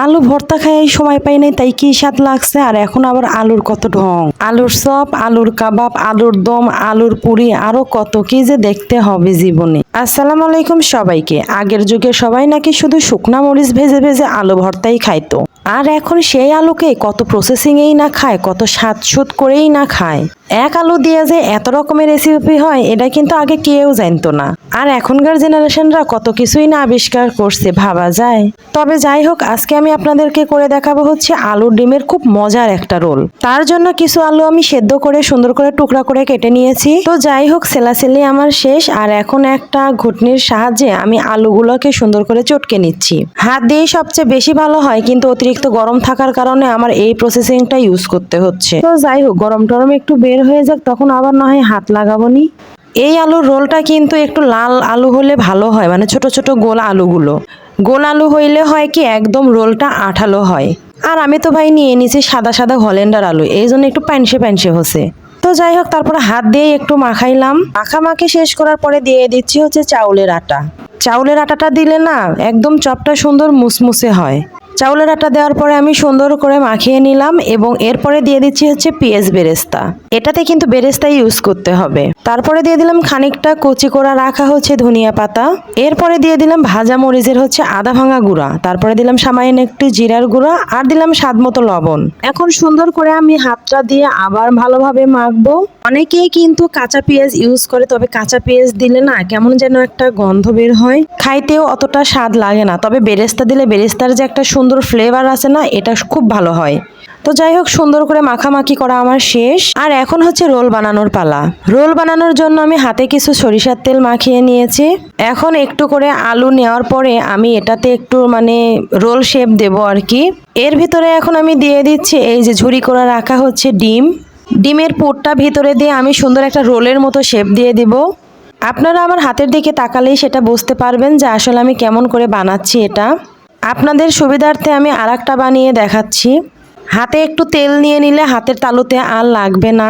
আলু ভর্তা খাই সময় পাই নাই, তাই কি স্বাদ লাগছে। আর এখন আবার আলুর কত ঢং, আলুর চপ, আলুর কাবাব, আলুর দম, আলুর পুরি, আরো কত কি যে দেখতে হবে জীবনে। আসসালামু আলাইকুম সবাইকে। আগের যুগে সবাই নাকি শুধু শুকনা মরিচ ভেজে ভেজে আলু ভর্তাই খাইতো, আর এখন সেই আলুকে কত প্রসেসিংয়েই না খায়, কত স্বাদ করেই না খায়। এক আলু দিয়ে যে এত রকমের রেসিপি হয় এটা কিন্তু আগে কেউ জানতো না। আর এখনকার জেনারেশনরা কত কিছুই না আবিষ্কার করছে, ভাবা যায়। তবে যাই হোক, আজকে আমি আপনাদেরকে করে দেখাবো হচ্ছে আলুর ডিমের খুব মজার একটা রোল। তার জন্য কিছু আলু আমি সেদ্ধ করে সুন্দর করে টুকরা করে কেটে নিয়েছি। তো যাই হোক, সেলাসেলি আমার শেষ। আর এখন একটা ঘুটনির সাহায্যে আমি আলুগুলোকে সুন্দর করে চটকে নিচ্ছি। হাত দিয়েই সবচেয়ে বেশি ভালো হয়, কিন্তু অতিরিক্ত গরম থাকার কারণে আমার এই প্রসেসিংটা ইউজ করতে হচ্ছে। তো যাই হোক, গরম টরম একটু বের হয়ে যাক, তখন আবার না হয় হাত লাগাবো নি। এই আলুর রোলটা কিন্তু একটু লাল আলু হলে ভালো হয়, মানে ছোট ছোট গোল আলুগুলো। গোল আলু হইলে হয় কি একদম রোলটা আঠালো হয়। আর আমি তো ভাই নিয়ে নিছি সাদা সাদা হল্যান্ডার আলু, এই জন্য একটু প্যানসে প্যানসে হচ্ছে। তো যাই হোক, তারপরে হাত দিয়ে একটু মাখাইলাম। মাখামাখি শেষ করার পরে দিয়ে দিচ্ছি হচ্ছে চাউলের আটা। চাউলের আটাটা দিলে না একদম চপটা সুন্দর মুসমুসে হয়। চাউলের আটা দেওয়ার পরে আমি সুন্দর করে মাখিয়ে নিলাম এবং এরপরে দিয়ে দিচ্ছি হচ্ছে পেঁয়াজ বেরেস্তা। এটাতে কিন্তু বেরেস্তাই ইউজ করতে হবে। তারপরে দিয়ে দিলাম খানিকটা কুচি করা রাখা হচ্ছে ধনিয়া পাতা। এরপরে দিয়ে দিলাম ভাজা মরিচের হচ্ছে আদা ভাঙা গুঁড়া। তারপরে দিলাম সামান্য একটু জিরার গুঁড়া আর দিলাম স্বাদ মতো লবণ। এখন সুন্দর করে আমি হাতটা দিয়ে আবার ভালোভাবে মাখবো। অনেকেই কিন্তু কাঁচা পেঁয়াজ ইউজ করে, তবে কাঁচা পেঁয়াজ দিলে না কেমন যেন একটা গন্ধ বের হয়, খাইতেও অতটা স্বাদ লাগে না। তবে বেরেস্তা দিলে বেরেস্তার যে একটা সুন্দর ফ্লেভার আছে না, এটা খুব ভালো হয়। তো যাই হোক, সুন্দর করে মাখামাখি করা আমার শেষ। আর এখন হচ্ছে রোল বানানোর পালা। রোল বানানোর জন্য আমি হাতে কিছু সরিষার তেল মাখিয়ে নিয়েছি। এখন একটু করে আলু নেওয়ার পরে আমি এটাতে একটু রোল শেপ দেব আর কি। এর ভিতরে এখন আমি দিয়ে দিচ্ছি এই যে ঝুরি করে রাখা হচ্ছে ডিম। ডিমের পুরটা ভিতরে দিয়ে আমি সুন্দর একটা রোলের মতো শেপ দিয়ে দিব। আপনারা আমার হাতের দিকে তাকালেই সেটা বুঝতে পারবেন যে আসলে আমি কেমন করে বানাচ্ছি এটা। আপনাদের সুবিধার্থে আমি আরেকটা বানিয়ে দেখাচ্ছি। হাতে একটু তেল নিয়ে নিলে হাতের তালুতে আর লাগবে না।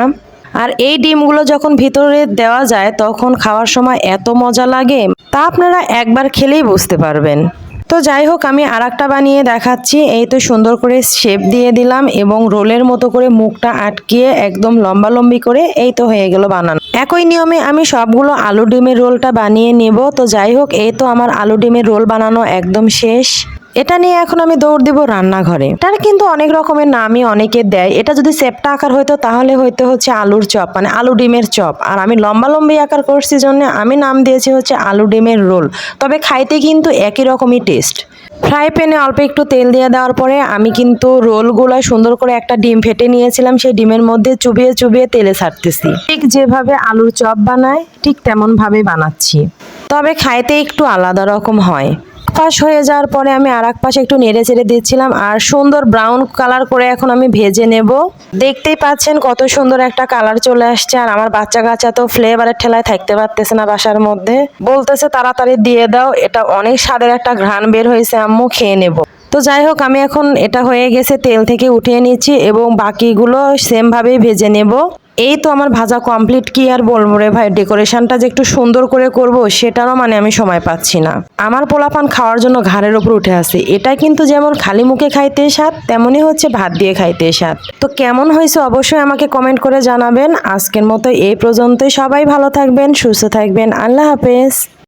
আর এই ডিমগুলো যখন ভিতরে দেওয়া যায় তখন খাওয়ার সময় এত মজা লাগে, তা আপনারা একবার খেলেই বুঝতে পারবেন। তো যাই হোক, আমি আরেকটা বানিয়ে দেখাচ্ছি। এই তো সুন্দর করে শেপ দিয়ে দিলাম এবং রোলের মতো করে মুখটা আটকিয়ে একদম লম্বা লম্বি করে এই তো হয়ে গেল বানানো। একই নিয়মে আমি সবগুলো আলু ডিমের রোলটা বানিয়ে নেব। তো যাই হোক, এই তো আমার আলু ডিমের রোল বানানো একদম শেষ। এটা নিয়ে এখন আমি দৌড় দিব রান্নাঘরে। এটার কিন্তু অনেক রকমের নামই অনেকে দেয়। এটা যদি চ্যাপ্টা আকার হইতো তাহলে হয়তো হচ্ছে আলুর চপ, মানে আলু ডিমের চপ। আর আমি লম্বা লম্বি আকার করছি জন্য আমি নাম দিয়েছি হচ্ছে আলু ডিমের রোল। তবে খাইতে কিন্তু একই রকমই টেস্ট। ফ্রাই প্যানে অল্প একটু তেল দিয়ে দেওয়ার পরে আমি কিন্তু রোলগুলো সুন্দর করে একটা ডিম ফেটে নিয়েছিলাম, সেই ডিমের মধ্যে চুবিয়ে চুবিয়ে তেলে ছাড়তেছি। ঠিক যেভাবে আলুর চপ বানায় ঠিক তেমন ভাবে বানাচ্ছি, তবে খাইতে একটু আলাদা রকম হয়। পাশ হয়ে যাওয়ার পরে আমি আর এক পাশে একটু নেড়ে চেড়ে দিচ্ছিলাম আর সুন্দর ব্রাউন কালার করে এখন আমি ভেজে নেব। দেখতেই পাচ্ছেন কত সুন্দর একটা কালার চলে আসছে। আর আমার বাচ্চা কাচ্চা তো ফ্লেভারের ঠেলায় থাকতে পারতেছে না বাসার মধ্যে, বলতেছে তাড়াতাড়ি দিয়ে দাও, এটা অনেক স্বাদের একটা ঘ্রাণ বের হয়েছে, আম্মু খেয়ে নেব। তো যাই হোক, আমি এখন এটা হয়ে গেছে তেল থেকে উঠিয়ে নিচ্ছি এবং বাকিগুলো সেম ভাবেই ভেজে নেব। এই তো আমার ভাজা কমপ্লিট। কি আর বলবো রে ভাই, ডেকোরেশনটা যে একটু সুন্দর করে করব সেটারও আমি সময় পাচ্ছি না। আমার পোলাপান খাওয়ার জন্য ঘাড়ের উপর উঠে আসে। এটা কিন্তু যেমন খালি মুখে খাইতে স্বাদ, তেমনই হচ্ছে ভাত দিয়ে খাইতে স্বাদ। তো কেমন হয়েছে অবশ্যই আমাকে কমেন্ট করে জানাবেন। আজকের মতো এই পর্যন্তই। সবাই ভালো থাকবেন, সুস্থ থাকবেন। আল্লাহ হাফেজ।